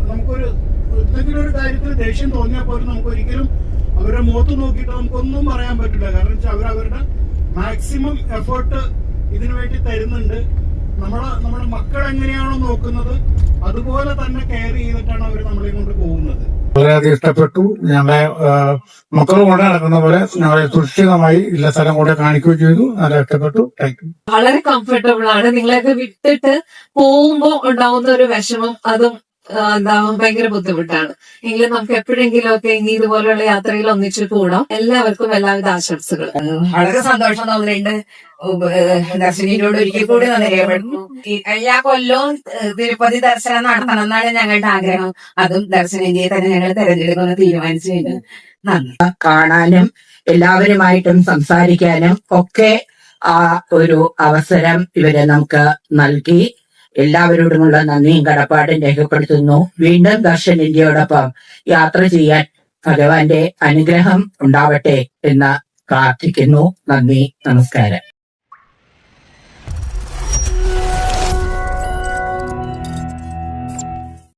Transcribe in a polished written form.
നമുക്കൊരു എന്തെങ്കിലും ഒരു കാര്യത്തിൽ ദേഷ്യം തോന്നിയാൽ പോലും നമുക്ക് ഒരിക്കലും അവരുടെ മുഖത്ത് നോക്കിയിട്ട് നമുക്കൊന്നും പറയാൻ പറ്റില്ല. കാരണം വെച്ചാൽ അവരവരുടെ മാക്സിമം എഫേർട്ട് ഇതിനു വേണ്ടി തരുന്നുണ്ട്. നമ്മുടെ മക്കൾ എങ്ങനെയാണോ നോക്കുന്നത് അതുപോലെ തന്നെ കെയർ ചെയ്തിട്ടാണ് അവർ നമ്മളെ കൊണ്ട് പോകുന്നത്. വളരെയധികം ഇഷ്ടപ്പെട്ടു. ഞങ്ങളെ മക്കളും കൂടെ നടക്കുന്ന പോലെ ഞങ്ങളെ സുരക്ഷിതമായി എല്ലാ സ്ഥലം കൂടെ കാണിക്കുകയും ചെയ്തു. നല്ല ഇഷ്ടപ്പെട്ടു. Thank you. വളരെ കംഫർട്ടബിൾ ആണ്. നിങ്ങളെയൊക്കെ വിട്ടിട്ട് പോകുമ്പോ ഉണ്ടാവുന്ന ഒരു വിഷമം അതും ഭയങ്കര ബുദ്ധിമുട്ടാണ്. എങ്കിലും നമുക്ക് എപ്പോഴെങ്കിലും ഒക്കെ ഇനി ഇതുപോലുള്ള യാത്രയിൽ ഒന്നിച്ചു കൂടാം. എല്ലാവർക്കും എല്ലാവിധ ആശംസകൾ. വളരെ സന്തോഷം തോന്നുന്നുണ്ട്. ദർശനിയോട് ഒരിക്കൽ കൂടി നന്ദി രേഖപ്പെടുന്നു. എല്ലാ കൊല്ലവും തിരുപ്പതി ദർശനം നടത്തണം എന്നാണ് ഞങ്ങളുടെ ആഗ്രഹം. അതും ദർശനേന്ത്യയെ തന്നെ ഞങ്ങൾ തെരഞ്ഞെടുക്കുന്ന തീരുമാനിച്ചു കഴിഞ്ഞു. നന്ദി. കാണാനും എല്ലാവരുമായിട്ടും സംസാരിക്കാനും ഒക്കെ ആ ഒരു അവസരം ഇവരെ നമുക്ക് നൽകി. എല്ലാവരോടുമുള്ള നന്ദിയും കടപ്പാടും രേഖപ്പെടുത്തുന്നു. വീണ്ടും ദർശൻ ഇന്ത്യയോടൊപ്പം യാത്ര ചെയ്യാൻ ഭഗവാന്റെ അനുഗ്രഹം ഉണ്ടാവട്ടെ എന്ന് പ്രാർത്ഥിക്കുന്നു. നന്ദി, നമസ്കാരം.